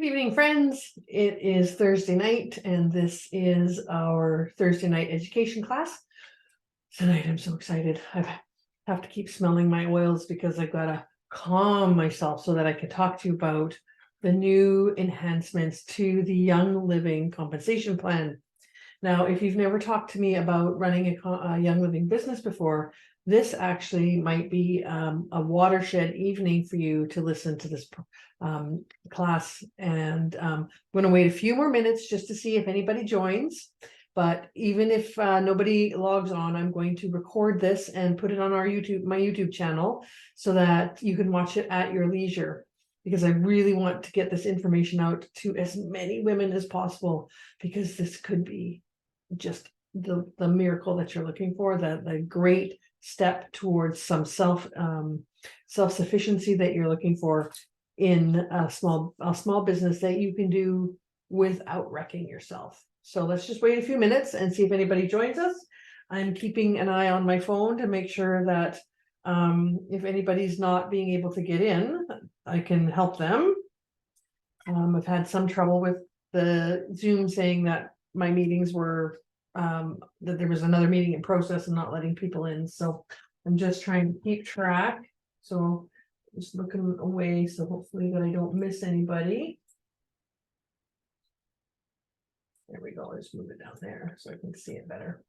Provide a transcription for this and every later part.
Good evening, friends. It is Thursday night, and this is our Thursday night education class. Tonight, I'm so excited. I have to keep smelling my oils because I've got to calm myself so that I can talk to you about the new enhancements to the Young Living Compensation Plan. Now, if you've never talked to me about running a Young Living business before, this actually might be a watershed evening for you to listen to this class. And I'm going to wait a few more minutes just to see if anybody joins. But even if nobody logs on, I'm going to record this and put it on my YouTube channel so that you can watch it at your leisure, because I really want to get this information out to as many women as possible, because this could be just the miracle that you're looking for, the great step towards some self-sufficiency that you're looking for in a small business that you can do without wrecking yourself. So let's just wait a few minutes and see if anybody joins us. I'm keeping an eye on my phone to make sure that if anybody's not being able to get in, I can help them. I've had some trouble with the Zoom saying that my meetings were that there was another meeting in process and not letting people in. So I'm just trying to keep track. So just looking away, so hopefully that I don't miss anybody. There we go. Let's move it down there so I can see it better.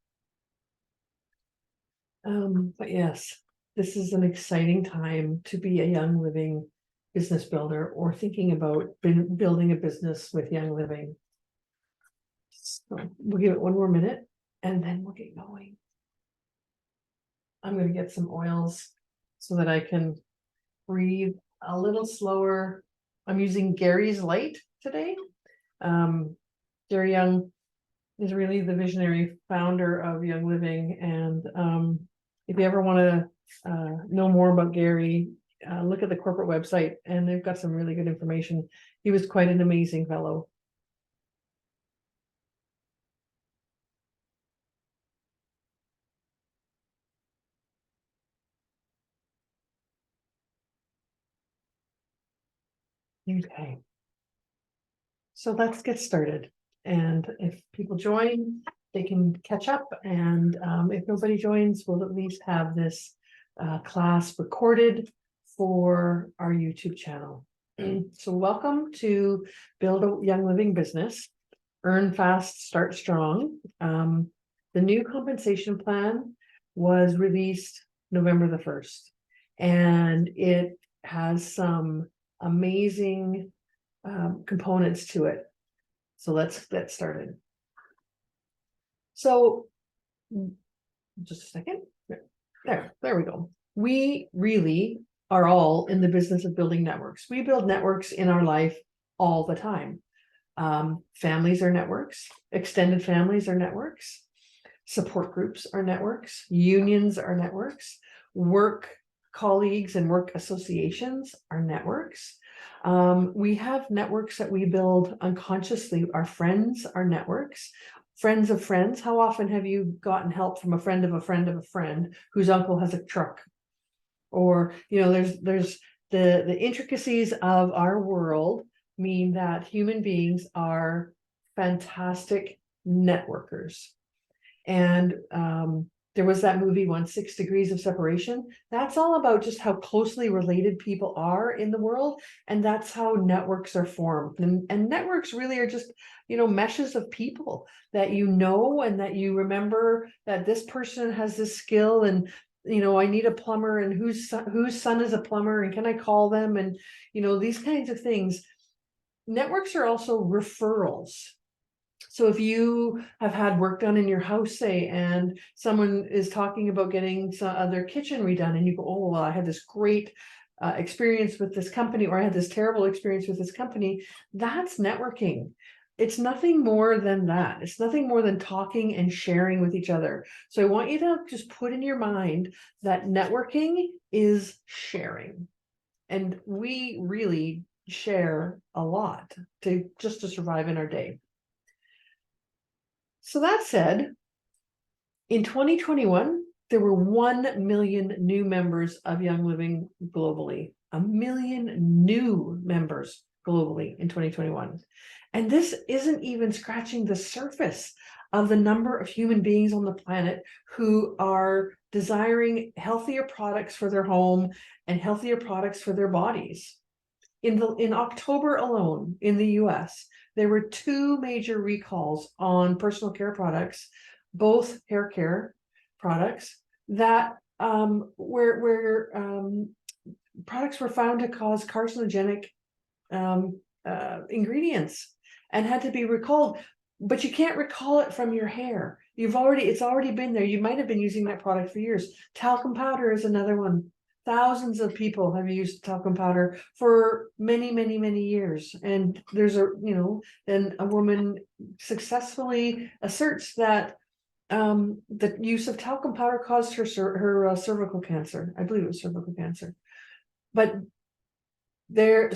But yes, this is an exciting time to be a Young Living business builder or thinking about building a business with Young Living. So we'll give it one more minute and then we'll get going. I'm going to get some oils so that I can breathe a little slower. I'm using Gary's Light today. Gary Young is really the visionary founder of Young Living. And if you ever want to know more about Gary, look at the corporate website and they've got some really good information. He was quite an amazing fellow. Okay, so let's get started. And if people join, they can catch up. And if nobody joins, we'll at least have this class recorded for our YouTube channel. So welcome to Build a Young Living Business, Earn Fast, Start Strong. The new compensation plan was released November the 1st, and it has some amazing components to it. So let's get started. So just a second. There we go. We really are all in the business of building networks. We build networks in our life all the time. Families are networks, extended families are networks, support groups are networks, unions are networks, work colleagues and work associations are networks. We have networks that we build unconsciously. Our friends are networks. Friends of friends. How often have you gotten help from a friend of a friend of a friend whose uncle has a truck? Or, you know, there's the intricacies of our world mean that human beings are fantastic networkers. And there was that movie 6 Degrees of Separation. That's all about just how closely related people are in the world. And that's how networks are formed. And networks really are just, you know, meshes of people that you know, and that you remember that this person has this skill, and you know, I need a plumber, and whose son is a plumber, and can I call them? And you know, these kinds of things. Networks are also referrals. So if you have had work done in your house, say, and someone is talking about getting their kitchen redone, and you go, oh, well, I had this great experience with this company, or I had this terrible experience with this company, that's networking. It's nothing more than that. It's nothing more than talking and sharing with each other. So I want you to just put in your mind that networking is sharing. And we really share a lot to survive in our day. So that said, in 2021, there were 1 million new members of Young Living globally. 1 million new members. globally in 2021. And this isn't even scratching the surface of the number of human beings on the planet who are desiring healthier products for their home and healthier products for their bodies. In October alone in the US, there were 2 major recalls on personal care products, both hair care products, that where products were found to cause carcinogenic ingredients and had to be recalled. But you can't recall it from your hair. It's already been there. You might have been using that product for years. Talcum powder is another one. Thousands of people have used talcum powder for many, many, many years. And there's then a woman successfully asserts that the use of talcum powder caused her cervical cancer. I believe it was cervical cancer. But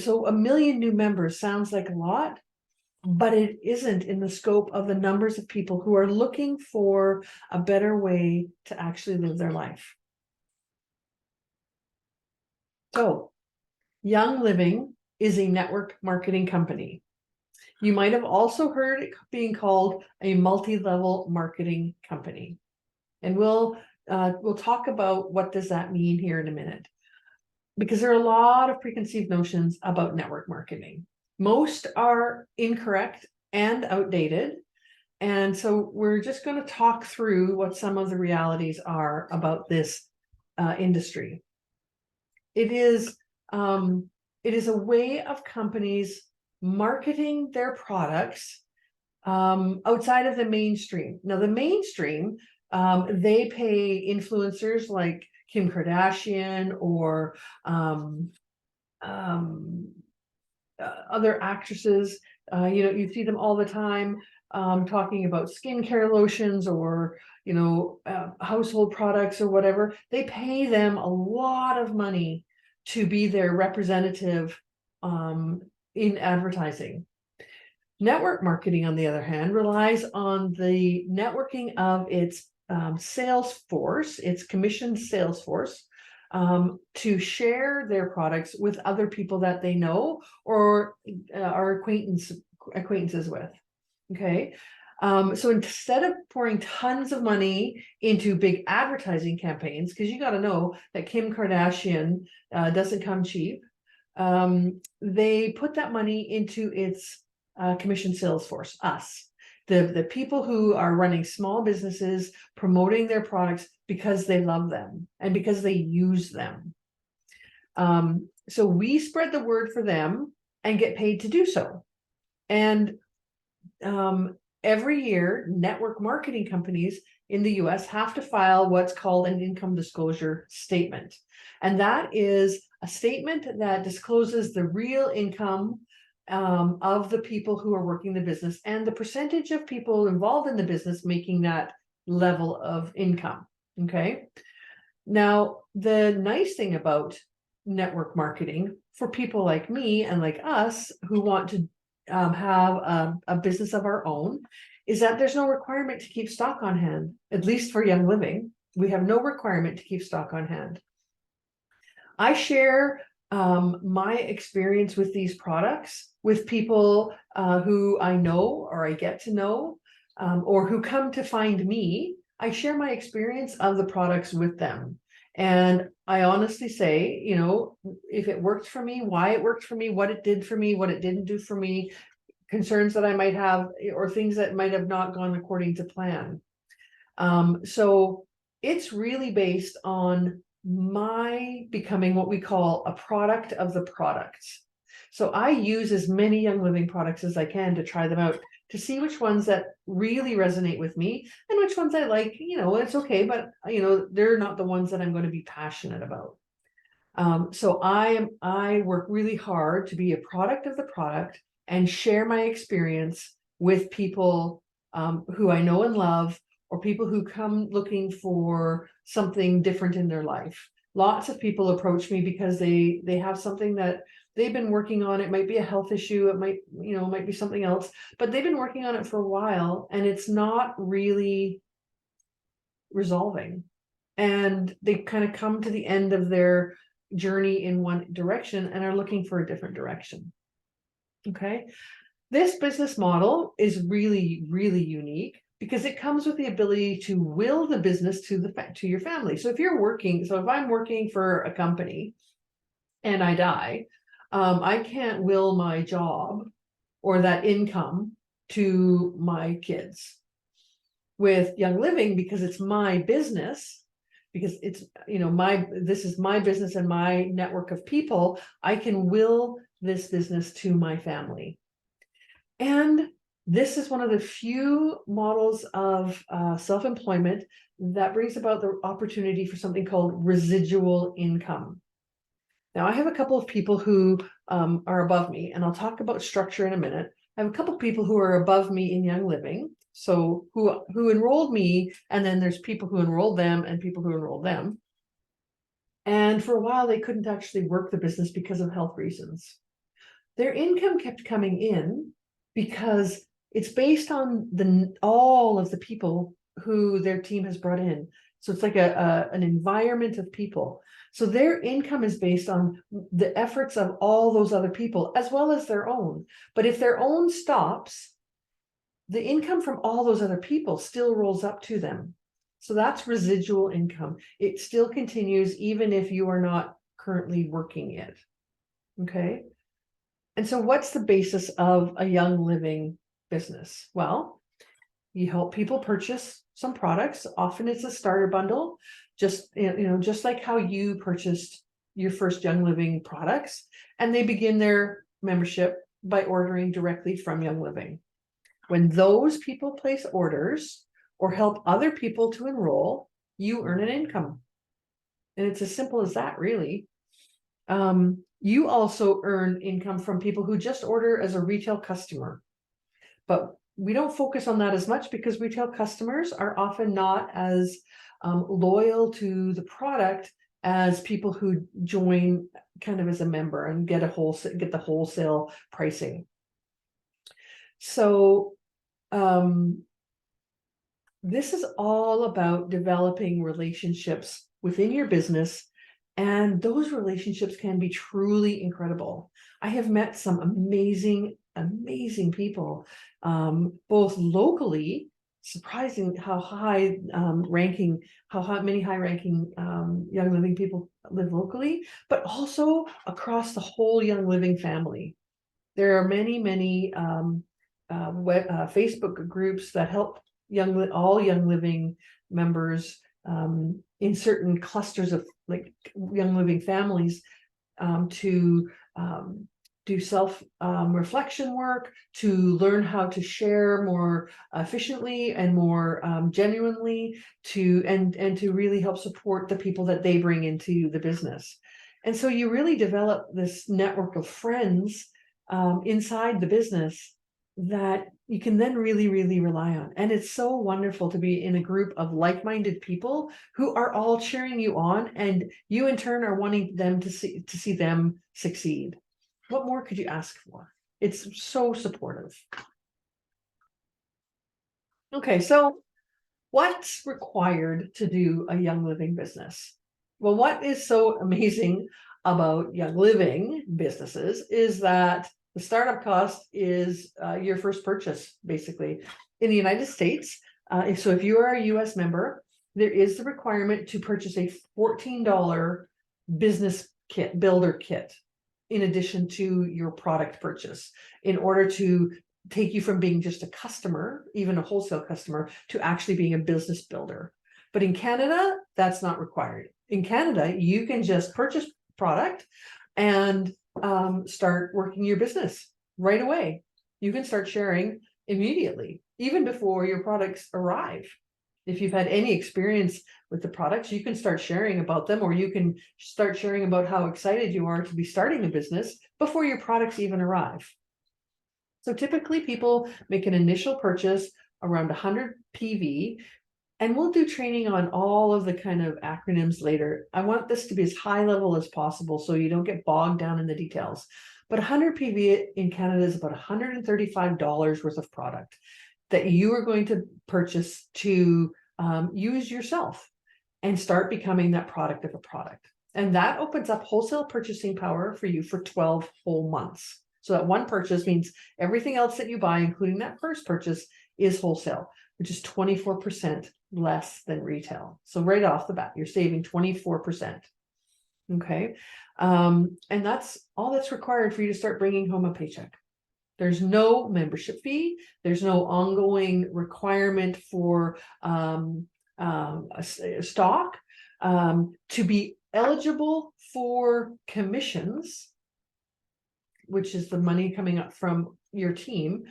so 1 million new members sounds like a lot, but it isn't in the scope of the numbers of people who are looking for a better way to actually live their life. So, Young Living is a network marketing company. You might have also heard it being called a multi-level marketing company. And we'll talk about what does that mean here in a minute, because there are a lot of preconceived notions about network marketing. Most are incorrect and outdated. And so we're just going to talk through what some of the realities are about this industry. It is a way of companies marketing their products outside of the mainstream. Now, the mainstream, they pay influencers like Kim Kardashian or other actresses. You see them all the time talking about skincare lotions or household products or whatever. They pay them a lot of money to be their representative in advertising. Network marketing, on the other hand, relies on the networking of its sales force, its commissioned sales force, to share their products with other people that they know or are acquaintances with. Okay. So instead of pouring tons of money into big advertising campaigns, because you got to know that Kim Kardashian doesn't come cheap, they put that money into its commissioned sales force, us, the people who are running small businesses, promoting their products because they love them and because they use them. So we spread the word for them and get paid to do so. And every year, network marketing companies in the US have to file what's called an income disclosure statement. And that is a statement that discloses the real income of the people who are working the business and the percentage of people involved in the business making that level of income. Okay. Now, the nice thing about network marketing for people like me and like us who want to have a business of our own is that there's no requirement to keep stock on hand. At least for Young Living, we have no requirement to keep stock on hand. I share my experience with these products with people who I know or I get to know or who come to find me. I share my experience of the products with them. And I honestly say, if it worked for me, why it worked for me, what it did for me, what it didn't do for me, concerns that I might have, or things that might have not gone according to plan. So it's really based on my becoming what we call a product of the products. So I use as many Young Living products as I can to try them out, to see which ones that really resonate with me and which ones I like. It's okay, but they're not the ones that I'm going to be passionate about. So I work really hard to be a product of the product and share my experience with people who I know and love, or people who come looking for something different in their life. Lots of people approach me because they have something that they've been working on. It might be a health issue. It might be something else, but they've been working on it for a while and it's not really resolving. And they kind of come to the end of their journey in one direction and are looking for a different direction. Okay. This business model is really, really unique because it comes with the ability to will the business to your family. So if I'm working for a company and I die, I can't will my job or that income to my kids. With Young Living, because it's my business, because it's, this is my business and my network of people, I can will this business to my family. And this is one of the few models of self-employment that brings about the opportunity for something called residual income. Now, I have a couple of people who are above me, and I'll talk about structure in a minute. I have a couple of people who are above me in Young Living, so who enrolled me, and then there's people who enrolled them and people who enrolled them. And for a while, they couldn't actually work the business because of health reasons. Their income kept coming in because it's based on all of the people who their team has brought in. So it's like an environment of people. So their income is based on the efforts of all those other people as well as their own. But if their own stops, the income from all those other people still rolls up to them. So that's residual income. It still continues even if you are not currently working it. Okay. And so what's the basis of a Young Living business? Well, you help people purchase some products. Often it's a starter bundle, just like how you purchased your first Young Living products, and they begin their membership by ordering directly from Young Living. When those people place orders or help other people to enroll, you earn an income. And it's as simple as that, really. You also earn income from people who just order as a retail customer. But we don't focus on that as much because retail customers are often not as loyal to the product as people who join kind of as a member and get the wholesale pricing. So this is all about developing relationships within your business, and those relationships can be truly incredible. I have met some amazing people, both locally, surprising how many high ranking Young Living people live locally, but also across the whole Young Living family. There are many Facebook groups that help all Young Living members in certain clusters of like Young Living families to do self reflection work, to learn how to share more efficiently and more genuinely, and to really help support the people that they bring into the business. And so you really develop this network of friends inside the business that you can then really, really rely on. And it's so wonderful to be in a group of like-minded people who are all cheering you on, and you in turn are wanting them to see them succeed. What more could you ask for? It's so supportive. Okay, so what's required to do a Young Living business? Well, what is so amazing about Young Living businesses is that the startup cost is your first purchase, basically. In the United States, if you are a US member, there is the requirement to purchase a $14 business kit, builder kit, in addition to your product purchase, in order to take you from being just a customer, even a wholesale customer, to actually being a business builder. But in Canada, that's not required. In Canada, you can just purchase product and start working your business right away. You can start sharing immediately, even before your products arrive. If you've had any experience with the products, you can start sharing about them, or you can start sharing about how excited you are to be starting a business before your products even arrive. So typically people make an initial purchase around 100 PV, and we'll do training on all of the kind of acronyms later. I want this to be as high level as possible so you don't get bogged down in the details. But 100 PV in Canada is about $135 worth of product that you are going to purchase to use yourself and start becoming that product of a product. And that opens up wholesale purchasing power for you for 12 whole months. So that one purchase means everything else that you buy, including that first purchase, is wholesale, which is 24% less than retail. So right off the bat, you're saving 24%. Okay. And that's all that's required for you to start bringing home a paycheck. There's no membership fee. There's no ongoing requirement for a stock. To be eligible for commissions, which is the money coming up from your team,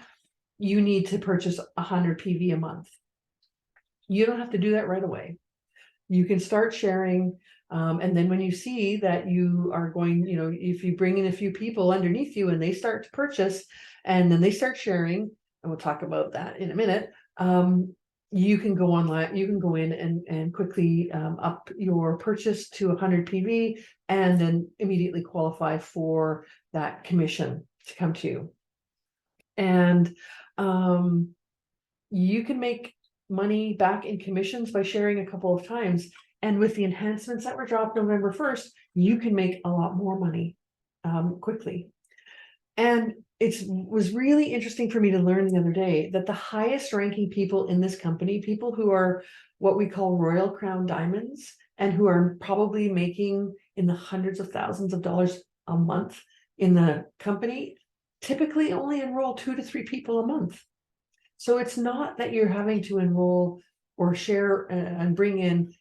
you need to purchase 100 PV a month. You don't have to do that right away. You can start sharing. And then when you see that you are going, if you bring in a few people underneath you and they start to purchase and then they start sharing, and we'll talk about that in a minute, you can go online, you can go in and quickly up your purchase to 100 PV and then immediately qualify for that commission to come to you. And you can make money back in commissions by sharing a couple of times. And with the enhancements that were dropped November 1st, you can make a lot more money quickly. And it was really interesting for me to learn the other day that the highest ranking people in this company, people who are what we call Royal Crown Diamonds and who are probably making in the hundreds of thousands of dollars a month in the company, typically only enroll 2 to 3 people a month. So it's not that you're having to enroll or share and bring in,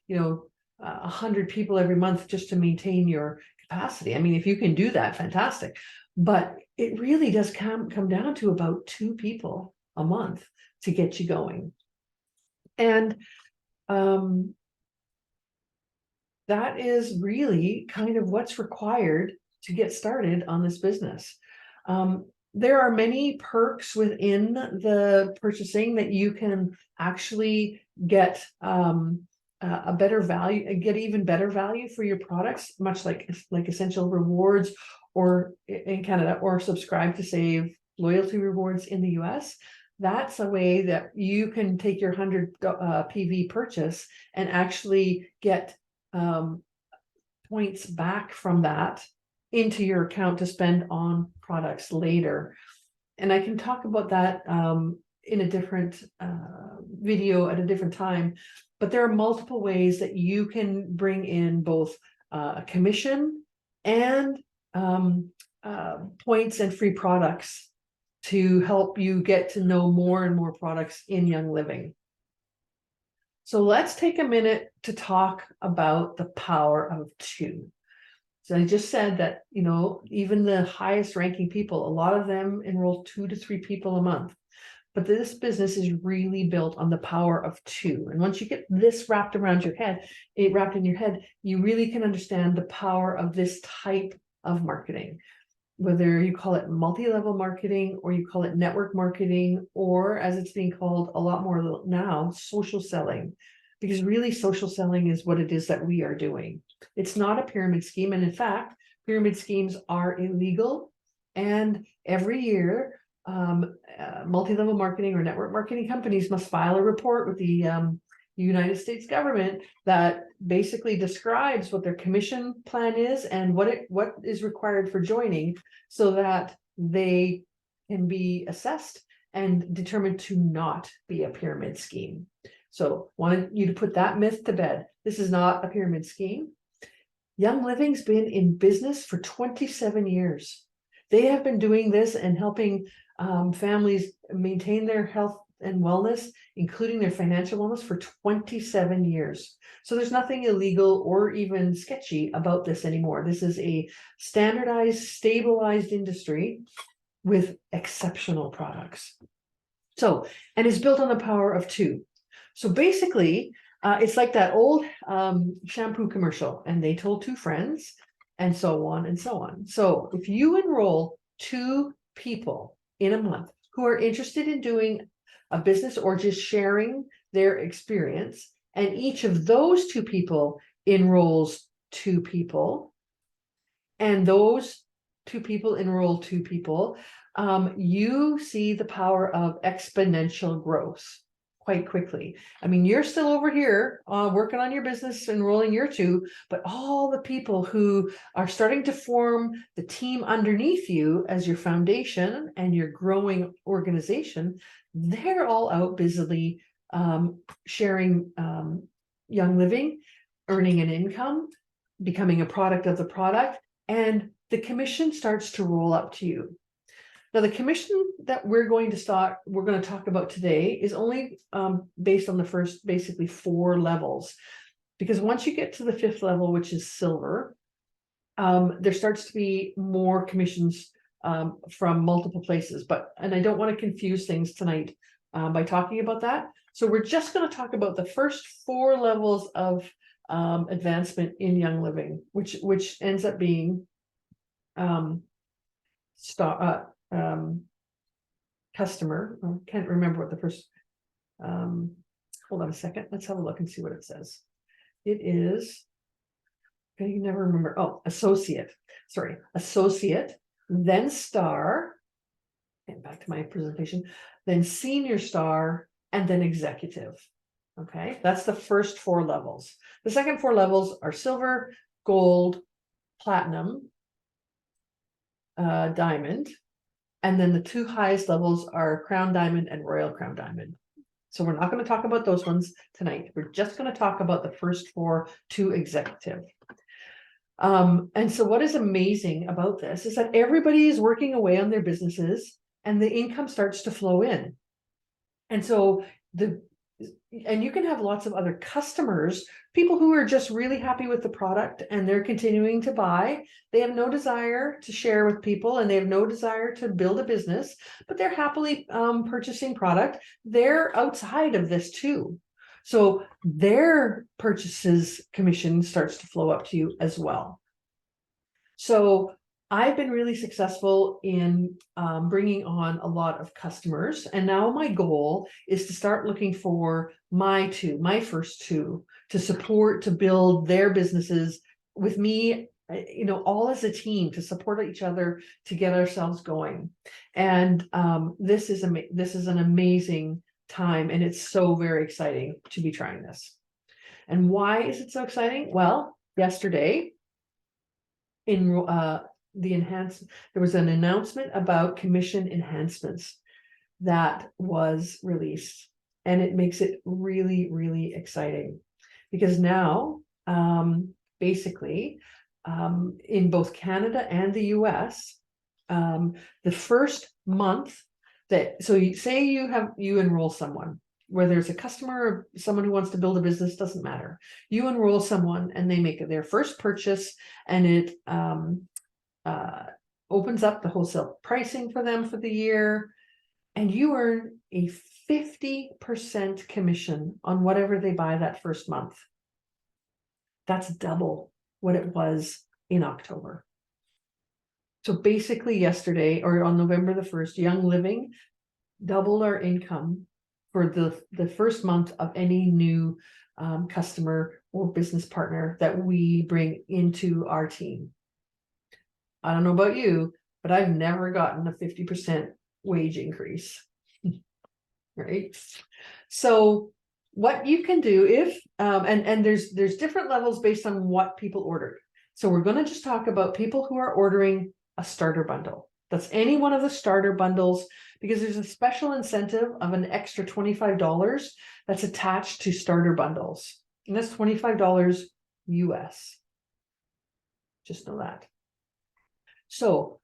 100 people every month just to maintain your capacity. I mean, if you can do that, fantastic. But it really does come down to about 2 people a month to get you going. And that is really kind of what's required to get started on this business. There are many perks within the purchasing that you can actually get a better value, get even better value for your products, much like essential rewards or in Canada, or subscribe to save loyalty rewards in the US. That's a way that you can take your 100 PV purchase and actually get points back from that into your account to spend on products later. And I can talk about that in a different video at a different time, but there are multiple ways that you can bring in both a commission and points and free products to help you get to know more and more products in Young Living. So let's take a minute to talk about the power of 2. So I just said that, even the highest ranking people, a lot of them enroll 2 to 3 people a month. But this business is really built on the power of 2. And once you get this wrapped in your head, you really can understand the power of this type of marketing. Whether you call it multi-level marketing or you call it network marketing, or as it's being called a lot more now, social selling. Because really social selling is what it is that we are doing. It's not a pyramid scheme. And in fact, pyramid schemes are illegal. And every year, multi-level marketing or network marketing companies must file a report with the United States government that basically describes what their commission plan is and what is required for joining, so that they can be assessed and determined to not be a pyramid scheme. So wanted you to put that myth to bed. This is not a pyramid scheme. Young Living's been in business for 27 years. They have been doing this and helping families maintain their health and wellness, including their financial wellness, for 27 years. So there's nothing illegal or even sketchy about this anymore. This is a standardized, stabilized industry with exceptional products. So, and it's built on the power of 2. So basically, it's like that old shampoo commercial, and they told 2 friends, and so on and so on. So if you enroll 2 people in a month who are interested in doing a business or just sharing their experience, and each of those 2 people enrolls 2 people, and those 2 people enroll 2 people, you see the power of exponential growth. quite quickly. I mean, you're still over here working on your business, enrolling your two, but all the people who are starting to form the team underneath you as your foundation and your growing organization, they're all out busily sharing Young Living, earning an income, becoming a product of the product, and the commission starts to roll up to you. Now, the commission that we're going to talk about today is only based on the first basically 4 levels, because once you get to the 5th level, which is silver, there starts to be more commissions from multiple places. And I don't want to confuse things tonight by talking about that. So we're just going to talk about the first 4 levels of advancement in Young Living, which ends up being customer. I can't remember what the first, hold on a second, let's have a look and see what it says. It is, okay, you never remember. Oh, associate, then star, and back to my presentation, then senior star, and then executive. Okay, that's the first 4 levels. The second 4 levels are silver, gold, platinum, diamond. And then the 2 highest levels are Crown Diamond and Royal Crown Diamond. So we're not going to talk about those ones tonight. We're just going to talk about the first 4 to executive. And so what is amazing about this is that everybody is working away on their businesses and the income starts to flow in. And so you can have lots of other customers, people who are just really happy with the product and they're continuing to buy. They have no desire to share with people and they have no desire to build a business, but they're happily purchasing product. They're outside of this too. So their purchases commission starts to flow up to you as well. So I've been really successful in bringing on a lot of customers. And now my goal is to start looking for my first 2 to support, to build their businesses with me, all as a team, to support each other, to get ourselves going. And this is an amazing time. And it's so very exciting to be trying this. And why is it so exciting? Well, yesterday in there was an announcement about commission enhancements that was released, and it makes it really, really exciting because now basically in both Canada and the US, the first month so you say you enroll someone, whether it's a customer or someone who wants to build a business, doesn't matter. You enroll someone and they make their first purchase, and it opens up the wholesale pricing for them for the year, and you earn a 50% commission on whatever they buy that first month. That's double what it was in October. So basically yesterday, or on November the 1st, Young Living doubled our income for the first month of any new customer or business partner that we bring into our team. I don't know about you, but I've never gotten a 50% wage increase, right? So what you can do if, and there's different levels based on what people ordered. So we're going to just talk about people who are ordering a starter bundle. That's any one of the starter bundles, because there's a special incentive of an extra $25 that's attached to starter bundles. And that's $25 US. Just know that. So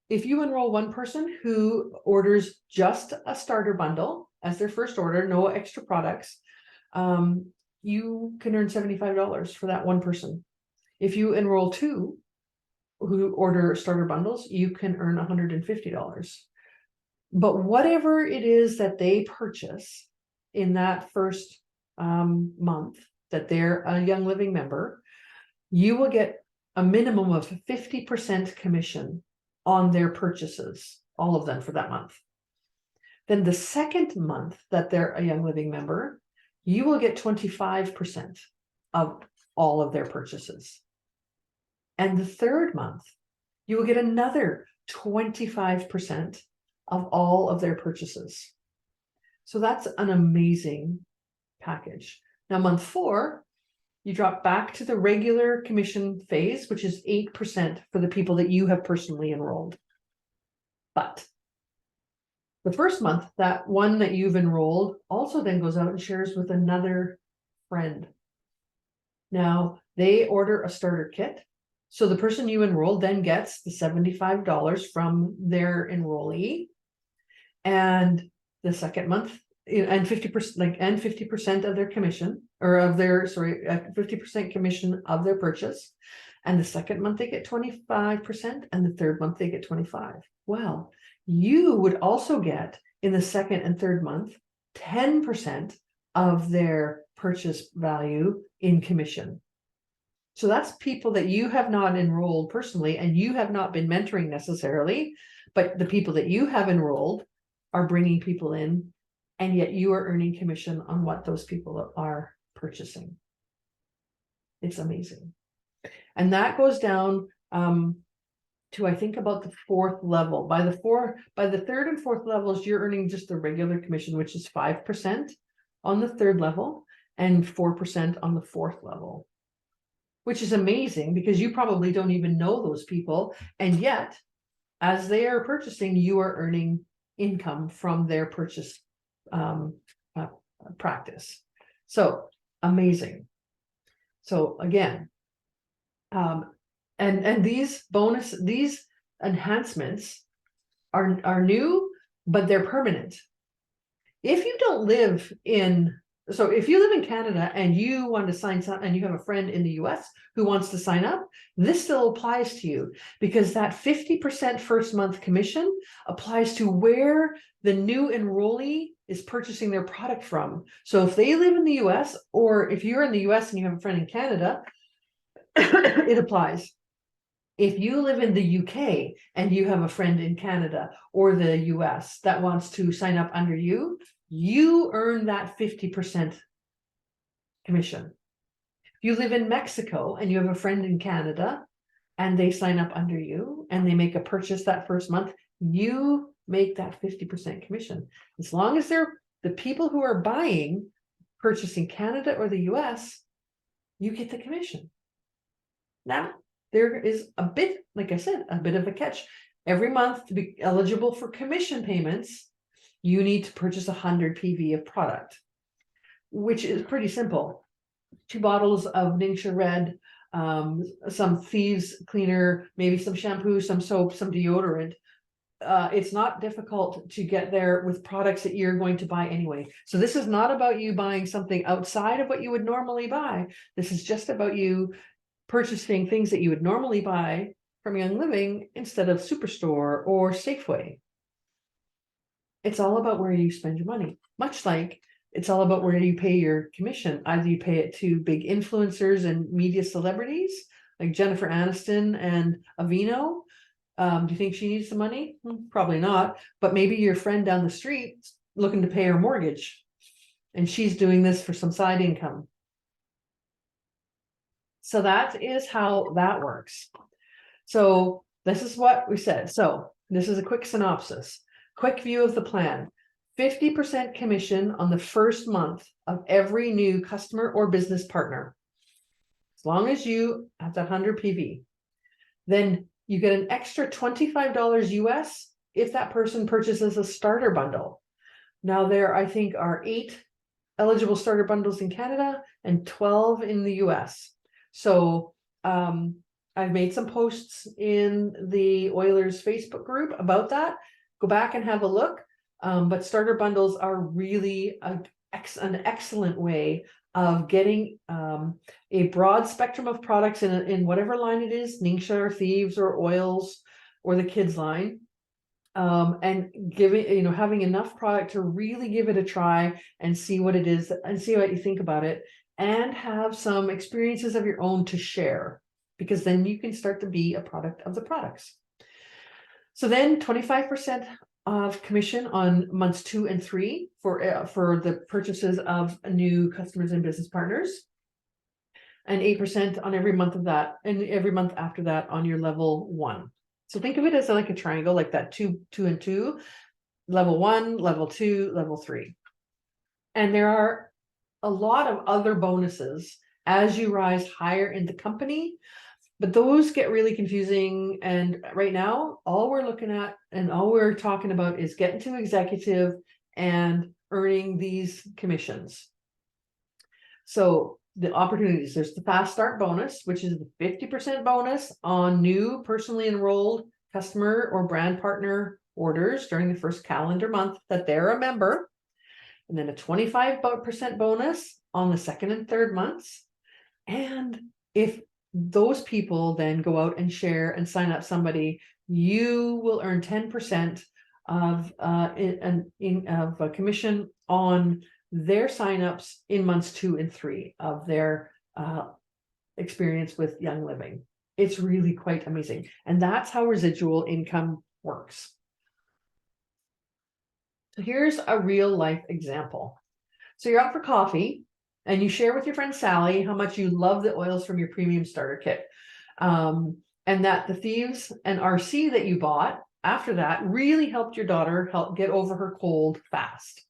if you enroll one person who orders just a starter bundle as their first order, no extra products, you can earn $75 for that one person. If you enroll 2 who order starter bundles, you can earn $150. But whatever it is that they purchase in that first month that they're a Young Living member, you will get a minimum of 50% commission on their purchases, all of them for that month. Then the second month that they're a Young Living member, you will get 25% of all of their purchases. And the third month, you will get another 25% of all of their purchases. So that's an amazing package. Now, month 4, you drop back to the regular commission phase, which is 8% for the people that you have personally enrolled. But the first month, that one that you've enrolled also then goes out and shares with another friend. Now, they order a starter kit. So the person you enrolled then gets the $75 from their enrollee. And the second month, and 50%, and 50% of their commission, or of their, 50% commission of their purchase. And the second month they get 25%, and the third month they get 25%. Well, you would also get in the second and third month 10% of their purchase value in commission. So that's people that you have not enrolled personally, and you have not been mentoring necessarily, but the people that you have enrolled are bringing people in, and yet you are earning commission on what those people are purchasing. It's amazing. And that goes down to, I think, about the 4th level. By the 3rd and 4th levels, you're earning just the regular commission, which is 5% on the 3rd level and 4% on the 4th level, which is amazing because you probably don't even know those people. And yet, as they are purchasing, you are earning income from their purchase practice. So amazing. So again, and these enhancements are new, but they're permanent. If you don't live in, so if you live in Canada and you want to sign up, and you have a friend in the US who wants to sign up, this still applies to you, because that 50% first month commission applies to where the new enrollee is purchasing their product from. So if they live in the US, or if you're in the US and you have a friend in Canada, it applies. If you live in the UK and you have a friend in Canada or the US that wants to sign up under you, you earn that 50% commission. If you live in Mexico and you have a friend in Canada and they sign up under you and they make a purchase that first month, you make that 50% commission. As long as they're the people who are buying, purchasing Canada or the US, you get the commission. Now, there is a bit, like I said, a bit of a catch. Every month, to be eligible for commission payments, you need to purchase 100 PV of product, which is pretty simple. 2 bottles of Ningxia Red, some Thieves cleaner, maybe some shampoo, some soap, some deodorant. It's not difficult to get there with products that you're going to buy anyway. So this is not about you buying something outside of what you would normally buy. This is just about you purchasing things that you would normally buy from Young Living instead of Superstore or Safeway. It's all about where you spend your money, much like it's all about where you pay your commission. Either you pay it to big influencers and media celebrities like Jennifer Aniston and Aveeno. Do you think she needs the money? Probably not, but maybe your friend down the street looking to pay her mortgage and she's doing this for some side income. So that is how that works. So this is what we said. So this is a quick synopsis, quick view of the plan. 50% commission on the first month of every new customer or business partner, as long as you have that 100 PV. Then you get an extra $25 US if that person purchases a starter bundle. Now there, I think, are 8 eligible starter bundles in Canada and 12 in the US. So I've made some posts in the Oilers Facebook group about that. Go back and have a look. But starter bundles are really an excellent way of getting a broad spectrum of products in whatever line it is, Ningxia or Thieves or oils or the kids line, and giving, having enough product to really give it a try and see what it is and see what you think about it, and have some experiences of your own to share, because then you can start to be a product of the products. So then 25% of commission on months 2 and 3 for the purchases of new customers and business partners, and 8% on every month of that, and every month after that on your level 1. So think of it as like a triangle, like that 2, 2, and 2, level 1, level 2, level 3. And there are a lot of other bonuses as you rise higher in the company, but those get really confusing. And right now, all we're looking at and all we're talking about is getting to executive and earning these commissions. So the opportunities, there's the fast start bonus, which is the 50% bonus on new personally enrolled customer or brand partner orders during the first calendar month that they're a member. And then a 25% bonus on the second and third months. And if those people then go out and share and sign up somebody, you will earn 10% of a commission on their signups in months 2 and 3 of their experience with Young Living. It's really quite amazing. And that's how residual income works. So here's a real life example. So you're out for coffee and you share with your friend Sally how much you love the oils from your premium starter kit. And that the Thieves and RC that you bought after that really helped your daughter help get over her cold fast.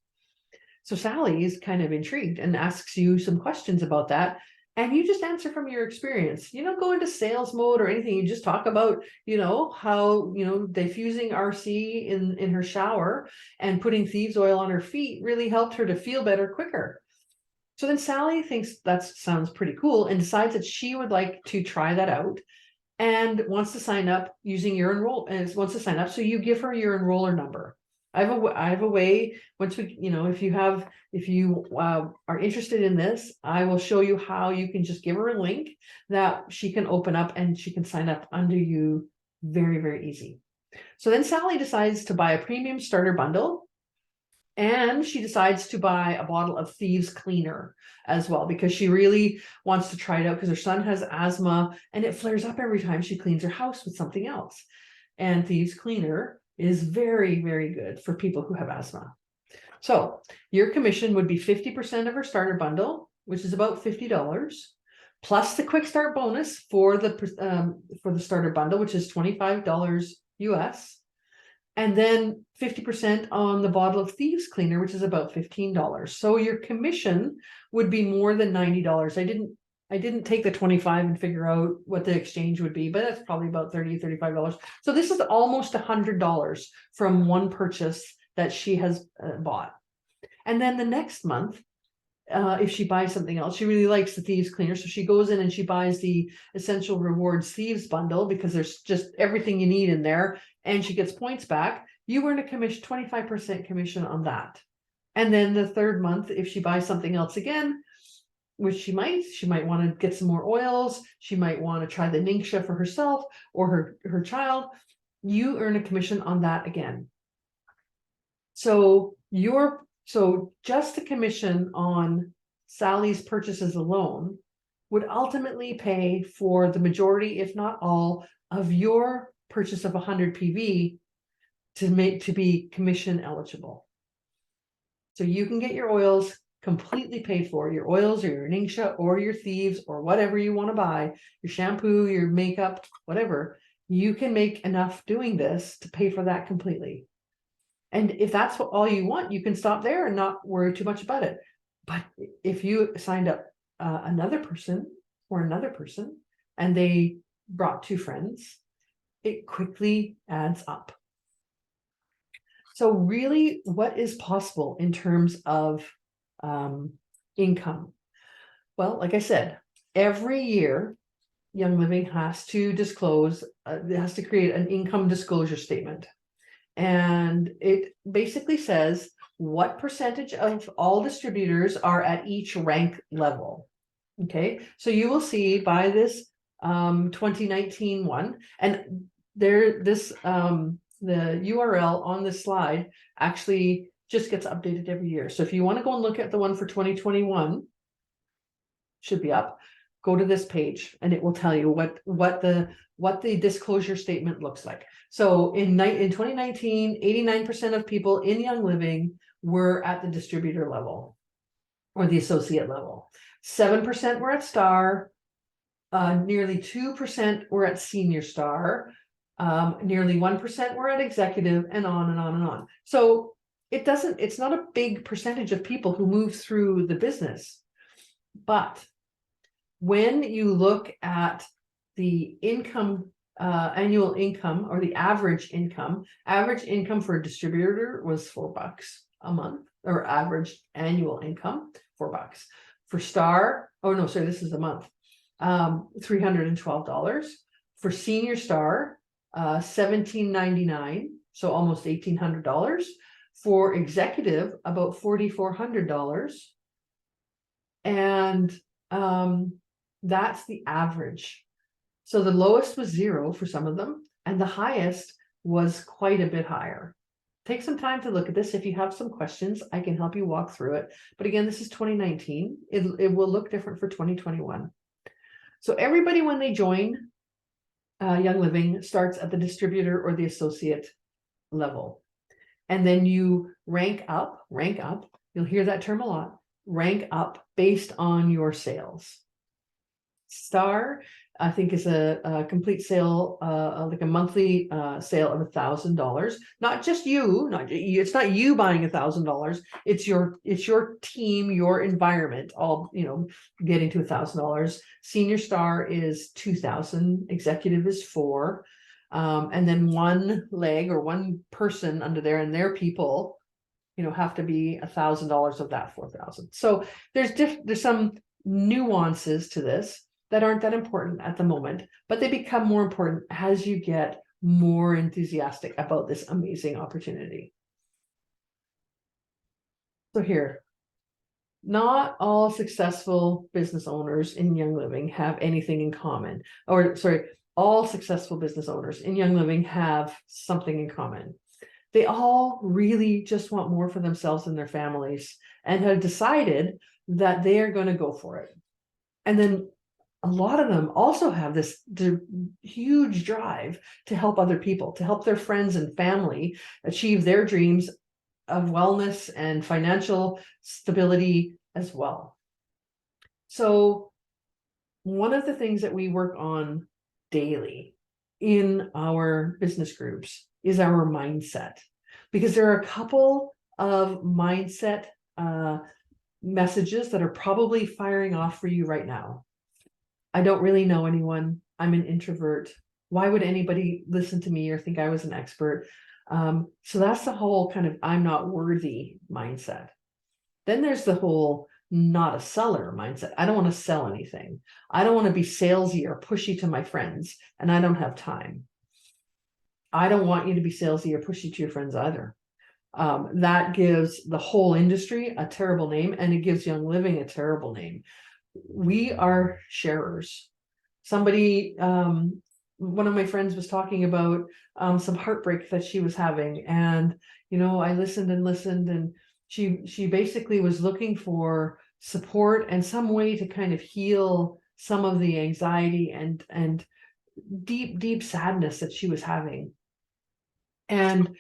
So Sally is kind of intrigued and asks you some questions about that. And you just answer from your experience. You don't go into sales mode or anything. You just talk about, how, diffusing RC in her shower and putting Thieves oil on her feet really helped her to feel better quicker. So then Sally thinks that sounds pretty cool and decides that she would like to try that out and wants to sign up using your wants to sign up. So you give her your enroller number. I have a way, once we, if you are interested in this, I will show you how you can just give her a link that she can open up and she can sign up under you very, very easy. So then Sally decides to buy a premium starter bundle. And she decides to buy a bottle of Thieves cleaner as well, because she really wants to try it out because her son has asthma and it flares up every time she cleans her house with something else. And Thieves cleaner is very, very good for people who have asthma. So your commission would be 50% of her starter bundle, which is about $50, plus the quick start bonus for the starter bundle, which is $25 US. And then 50% on the bottle of Thieves cleaner, which is about $15. So your commission would be more than $90. I didn't take the 25 and figure out what the exchange would be, but that's probably about $30, $35. So this is almost $100 from one purchase that she has bought. And then the next month, if she buys something else, she really likes the Thieves cleaner. So she goes in and she buys the Essential Rewards Thieves bundle because there's just everything you need in there. And she gets points back. You earn a commission, 25% commission on that. And then the third month, if she buys something else again, which she might want to get some more oils. She might want to try the Ningxia for herself or her child. You earn a commission on that again. So just the commission on Sally's purchases alone would ultimately pay for the majority, if not all, of your purchase of 100 PV to be commission eligible. So you can get your oils completely paid for, your oils or your Ningxia or your Thieves or whatever you want to buy, your shampoo, your makeup, whatever. You can make enough doing this to pay for that completely. And if that's all you want, you can stop there and not worry too much about it. But if you signed up another person and they brought 2 friends, it quickly adds up. So really, what is possible in terms of income? Well, like I said, every year, Young Living has to disclose, it has to create an income disclosure statement. And it basically says what percentage of all distributors are at each rank level. Okay, so you will see by this 2019 one, and the URL on this slide actually just gets updated every year. So if you want to go and look at the one for 2021, should be up, go to this page and it will tell you what the disclosure statement looks like. So in 2019, 89% of people in Young Living were at the distributor level or the associate level. 7% were at Star, nearly 2% were at Senior Star, nearly 1% were at Executive, and on and on and on. So it's not a big percentage of people who move through the business. But when you look at the income, annual income, or the average income for a distributor was $4 a month, or average annual income, $4. For Star, oh no, sorry, this is a month, $312. For Senior Star, $17.99, so almost $1,800. For Executive, about $4,400. And that's the average. So the lowest was 0 for some of them, and the highest was quite a bit higher. Take some time to look at this. If you have some questions, I can help you walk through it. But again, this is 2019. It will look different for 2021. So everybody, when they join Young Living, starts at the distributor or the associate level. And then you rank up. You'll hear that term a lot. Rank up based on your sales. Star, I think, is a complete sale, like a monthly sale of $1,000. Not just you, it's not you buying $1,000. It's your team, your environment, all, getting to $1,000. Senior Star is $2,000. Executive is $4,000. And then one leg or one person under there and their people, have to be $1,000 of that $4,000. So there's some nuances to this that aren't that important at the moment, but they become more important as you get more enthusiastic about this amazing opportunity. So here, not all successful business owners in Young Living have anything in common, or sorry, all successful business owners in Young Living have something in common. They all really just want more for themselves and their families, and have decided that they are going to go for it. And then a lot of them also have this huge drive to help other people, to help their friends and family achieve their dreams of wellness and financial stability as well. So one of the things that we work on daily in our business groups is our mindset, because there are a couple of mindset messages that are probably firing off for you right now. I don't really know anyone. I'm an introvert. Why would anybody listen to me or think I was an expert? So that's the whole kind of I'm not worthy mindset. Then there's the whole not a seller mindset. I don't want to sell anything. I don't want to be salesy or pushy to my friends, and I don't have time. I don't want you to be salesy or pushy to your friends either. That gives the whole industry a terrible name, and it gives Young Living a terrible name. We are sharers. Somebody, one of my friends was talking about some heartbreak that she was having, and I listened, and she basically was looking for support and some way to kind of heal some of the anxiety and deep sadness that she was having. And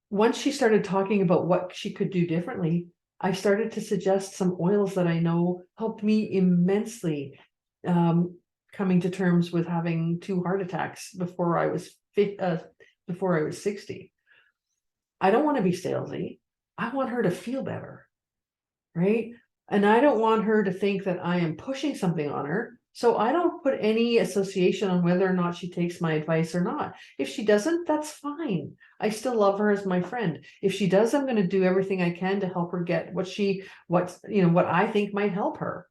once she started talking about what she could do differently, I started to suggest some oils that I know helped me immensely, coming to terms with having 2 heart attacks before I was 60. I don't want to be salesy. I want her to feel better, right? And I don't want her to think that I am pushing something on her. So I don't put any association on whether or not she takes my advice or not. If she doesn't, that's fine. I still love her as my friend. If she does, I'm going to do everything I can to help her get what I think might help her.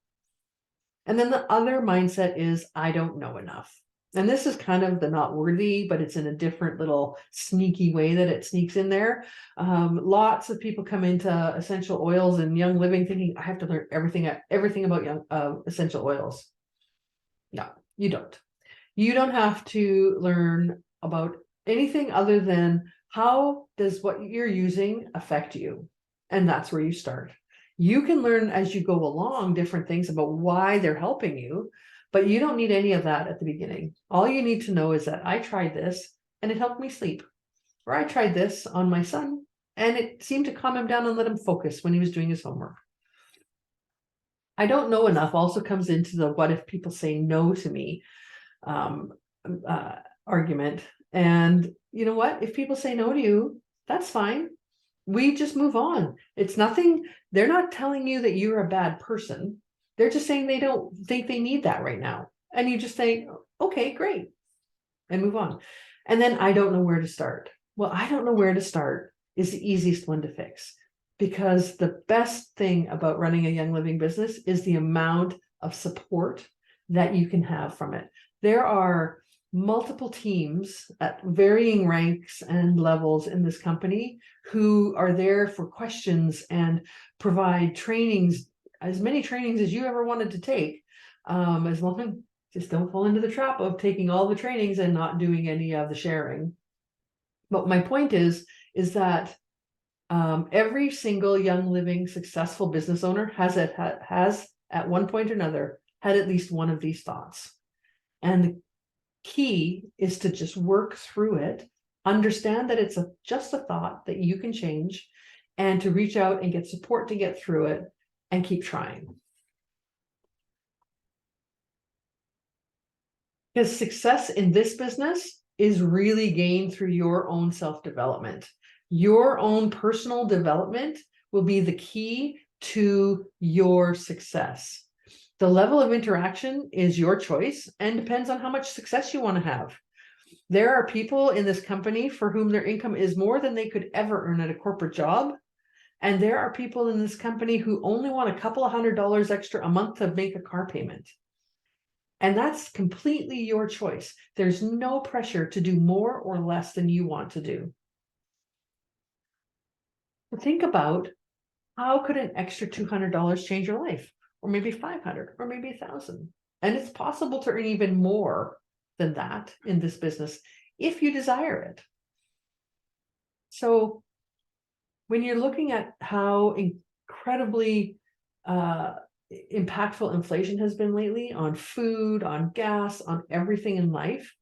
And then the other mindset is I don't know enough. And this is kind of the not worthy, but it's in a different little sneaky way that it sneaks in there. Lots of people come into essential oils and Young Living thinking I have to learn everything about essential oils. No, you don't. You don't have to learn about anything other than how does what you're using affect you? And that's where you start. You can learn as you go along different things about why they're helping you, but you don't need any of that at the beginning. All you need to know is that I tried this and it helped me sleep. Or I tried this on my son and it seemed to calm him down and let him focus when he was doing his homework. I don't know enough also comes into the what if people say no to me argument. And you know what? If people say no to you, that's fine. we just move on. It's nothing, they're not telling you that you're a bad person. They're just saying they don't think they need that right now. And you just say, okay, great, and move on. And then I don't know where to start. Well, I don't know where to start is the easiest one to fix, because the best thing about running a Young Living business is the amount of support that you can have from it. There are multiple teams at varying ranks and levels in this company who are there for questions and provide trainings, as many trainings as you ever wanted to take, as long as just don't fall into the trap of taking all the trainings and not doing any of the sharing. But my point is that every single Young Living successful business owner has at one point or another had at least one of these thoughts. And the key is to just work through it, understand that it's just a thought that you can change, and to reach out and get support to get through it and keep trying. Because success in this business is really gained through your own self-development. Your own personal development will be the key to your success. The level of interaction is your choice and depends on how much success you want to have. There are people in this company for whom their income is more than they could ever earn at a corporate job. And there are people in this company who only want a couple of $100 extra a month to make a car payment. And that's completely your choice. There's no pressure to do more or less than you want to do. But think about, how could an extra $200 change your life? Or maybe 500, or maybe 1,000. And it's possible to earn even more than that in this business if you desire it. So when you're looking at how incredibly impactful inflation has been lately on food, on gas, on everything in life,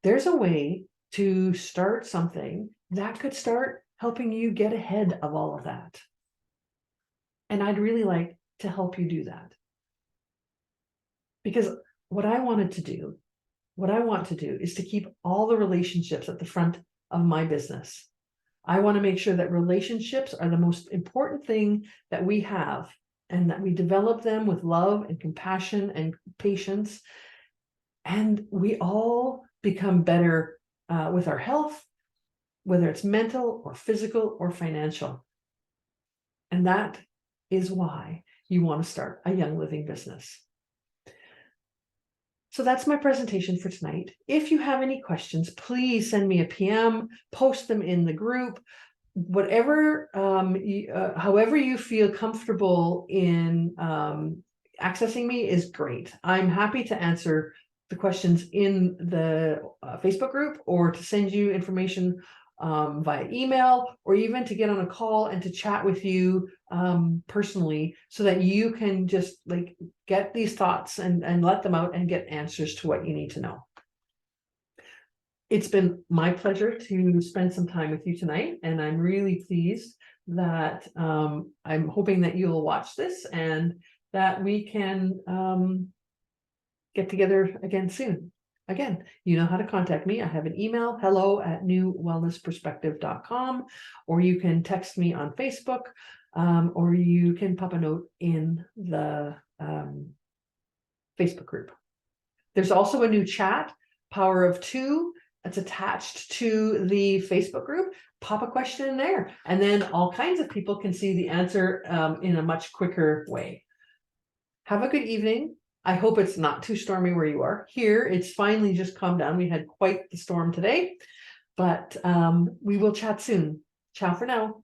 there's a way to start something that could start helping you get ahead of all of that. And I'd really like to help you do that. Because what I want to do is to keep all the relationships at the front of my business. I want to make sure that relationships are the most important thing that we have, and that we develop them with love and compassion and patience. And we all become better with our health, whether it's mental or physical or financial. And that is why you want to start a Young Living business. So that's my presentation for tonight. If you have any questions, please send me a PM, post them in the group, whatever, however you feel comfortable in accessing me is great. I'm happy to answer the questions in the Facebook group, or to send you information via email, or even to get on a call and to chat with you personally, so that you can just like get these thoughts and let them out and get answers to what you need to know. It's been my pleasure to spend some time with you tonight, and I'm really pleased that I'm hoping that you'll watch this and that we can get together again soon. Again, you know how to contact me. I have an email, hello@newwellnessperspective.com, or you can text me on Facebook, or you can pop a note in the Facebook group. There's also a new chat, Power of Two, that's attached to the Facebook group. Pop a question in there, and then all kinds of people can see the answer in a much quicker way. Have a good evening. I hope it's not too stormy where you are. Here, it's finally just calmed down. We had quite the storm today, but we will chat soon. Ciao for now.